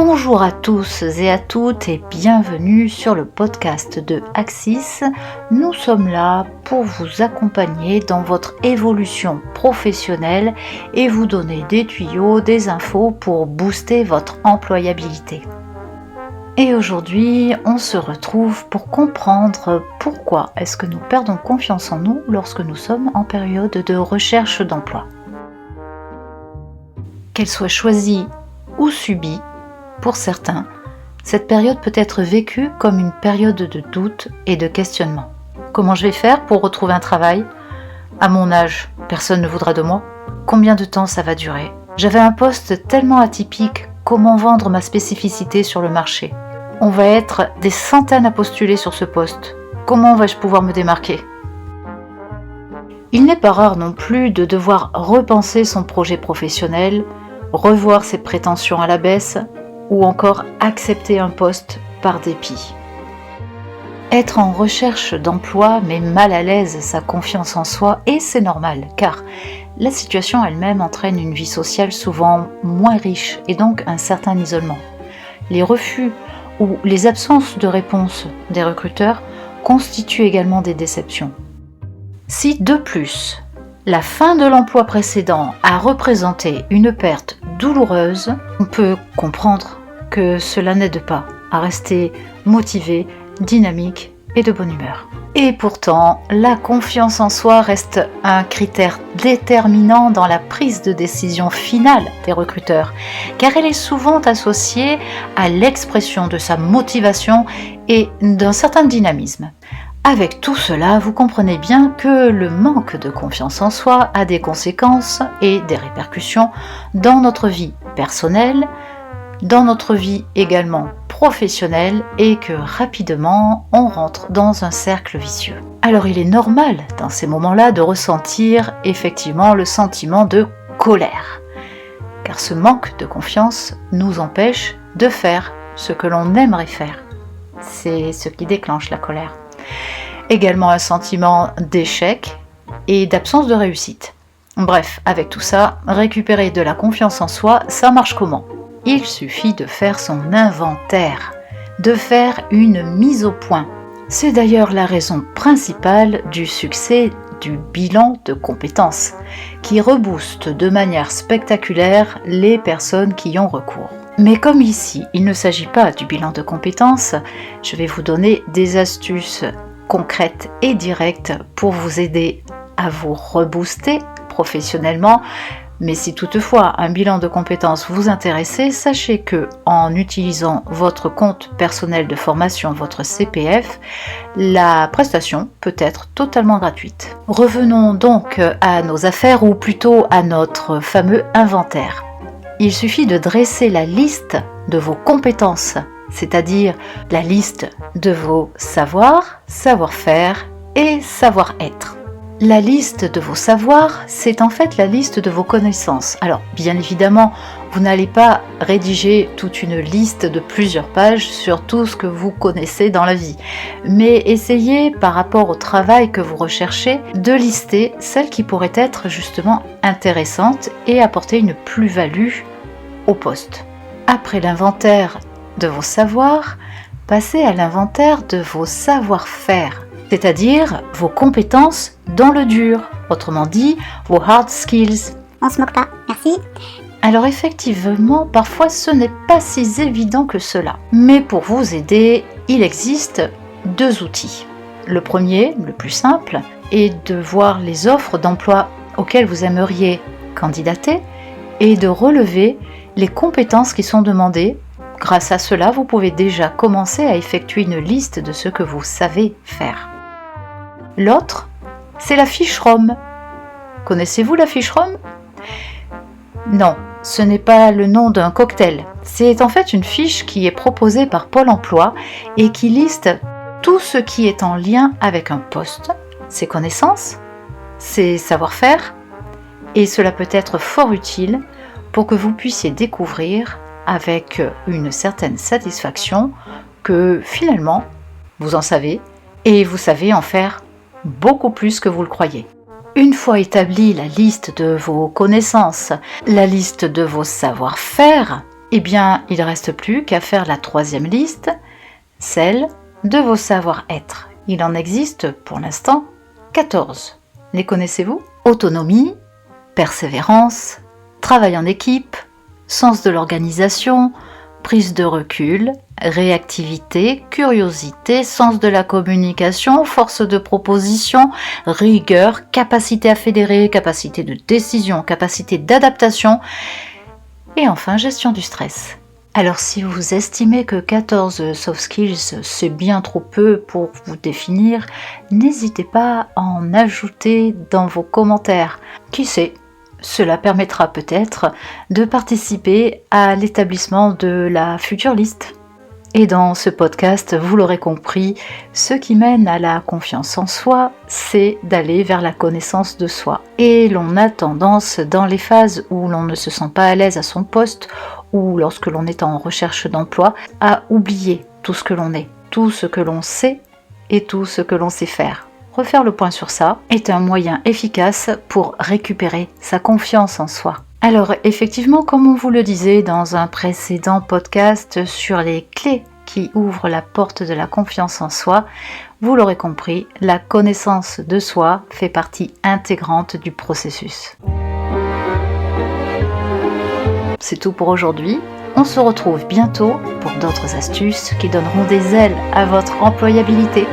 Bonjour à tous et à toutes et bienvenue sur le podcast de Axis. Nous sommes là pour vous accompagner dans votre évolution professionnelle et vous donner des tuyaux, des infos pour booster votre employabilité. Et aujourd'hui, on se retrouve pour comprendre pourquoi est-ce que nous perdons confiance en nous lorsque nous sommes en période de recherche d'emploi. Qu'elle soit choisie ou subie, pour certains, cette période peut être vécue comme une période de doute et de questionnement. Comment je vais faire pour retrouver un travail ? À mon âge, personne ne voudra de moi. Combien de temps ça va durer ? J'avais un poste tellement atypique, comment vendre ma spécificité sur le marché ? On va être des centaines à postuler sur ce poste. Comment vais-je pouvoir me démarquer ? Il n'est pas rare non plus de devoir repenser son projet professionnel, revoir ses prétentions à la baisse ou encore accepter un poste par dépit. Être en recherche d'emploi met mal à l'aise sa confiance en soi et c'est normal car la situation elle-même entraîne une vie sociale souvent moins riche et donc un certain isolement. Les refus ou les absences de réponse des recruteurs constituent également des déceptions. Si de plus, la fin de l'emploi précédent a représenté une perte douloureuse, on peut comprendre que cela n'aide pas à rester motivé, dynamique et de bonne humeur. Et pourtant, la confiance en soi reste un critère déterminant dans la prise de décision finale des recruteurs, car elle est souvent associée à l'expression de sa motivation et d'un certain dynamisme. Avec tout cela, vous comprenez bien que le manque de confiance en soi a des conséquences et des répercussions dans notre vie personnelle, dans notre vie également professionnelle et que rapidement on rentre dans un cercle vicieux. Alors il est normal dans ces moments-là de ressentir effectivement le sentiment de colère, car ce manque de confiance nous empêche de faire ce que l'on aimerait faire. C'est ce qui déclenche la colère. Également un sentiment d'échec et d'absence de réussite. Bref, avec tout ça, récupérer de la confiance en soi, ça marche comment ? Il suffit de faire son inventaire, de faire une mise au point. C'est d'ailleurs la raison principale du succès du bilan de compétences, qui rebooste de manière spectaculaire les personnes qui y ont recours. Mais comme ici, il ne s'agit pas du bilan de compétences, je vais vous donner des astuces concrètes et directes pour vous aider à vous rebooster professionnellement. Mais si toutefois un bilan de compétences vous intéresse, sachez que en utilisant votre compte personnel de formation, votre CPF, la prestation peut être totalement gratuite. Revenons donc à nos affaires ou plutôt à notre fameux inventaire. Il suffit de dresser la liste de vos compétences, c'est-à-dire la liste de vos savoirs, savoir-faire et savoir-être. La liste de vos savoirs, c'est en fait la liste de vos connaissances. Alors, bien évidemment, vous n'allez pas rédiger toute une liste de plusieurs pages sur tout ce que vous connaissez dans la vie. Mais essayez, par rapport au travail que vous recherchez, de lister celles qui pourraient être justement intéressantes et apporter une plus-value au poste. Après l'inventaire de vos savoirs, passez à l'inventaire de vos savoir-faire. C'est-à-dire vos compétences dans le dur, autrement dit, vos hard skills. On se moque pas, merci. Alors effectivement, parfois ce n'est pas si évident que cela. Mais pour vous aider, il existe deux outils. Le premier, le plus simple, est de voir les offres d'emploi auxquelles vous aimeriez candidater et de relever les compétences qui sont demandées. Grâce à cela, vous pouvez déjà commencer à effectuer une liste de ce que vous savez faire. L'autre, c'est la fiche ROM. Connaissez-vous la fiche ROM ? Non, ce n'est pas le nom d'un cocktail. C'est en fait une fiche qui est proposée par Pôle emploi et qui liste tout ce qui est en lien avec un poste, ses connaissances, ses savoir-faire, et cela peut être fort utile pour que vous puissiez découvrir avec une certaine satisfaction que finalement, vous en savez et vous savez en faire beaucoup plus que vous le croyez. Une fois établie la liste de vos connaissances, la liste de vos savoir-faire, Eh bien, il ne reste plus qu'à faire la troisième liste, celle de vos savoir-être. Il en existe pour l'instant 14. Les connaissez-vous ? Autonomie, persévérance, travail en équipe, sens de l'organisation, prise de recul, réactivité, curiosité, sens de la communication, force de proposition, rigueur, capacité à fédérer, capacité de décision, capacité d'adaptation et enfin gestion du stress. Alors si vous estimez que 14 soft skills c'est bien trop peu pour vous définir, n'hésitez pas à en ajouter dans vos commentaires. Qui sait ? Cela permettra peut-être de participer à l'établissement de la future liste. Et dans ce podcast, vous l'aurez compris, ce qui mène à la confiance en soi, c'est d'aller vers la connaissance de soi. Et l'on a tendance, dans les phases où l'on ne se sent pas à l'aise à son poste, ou lorsque l'on est en recherche d'emploi, à oublier tout ce que l'on est, tout ce que l'on sait et tout ce que l'on sait faire. Refaire le point sur ça est un moyen efficace pour récupérer sa confiance en soi. Alors effectivement, comme on vous le disait dans un précédent podcast sur les clés qui ouvrent la porte de la confiance en soi, vous l'aurez compris, la connaissance de soi fait partie intégrante du processus. C'est tout pour aujourd'hui. On se retrouve bientôt pour d'autres astuces qui donneront des ailes à votre employabilité.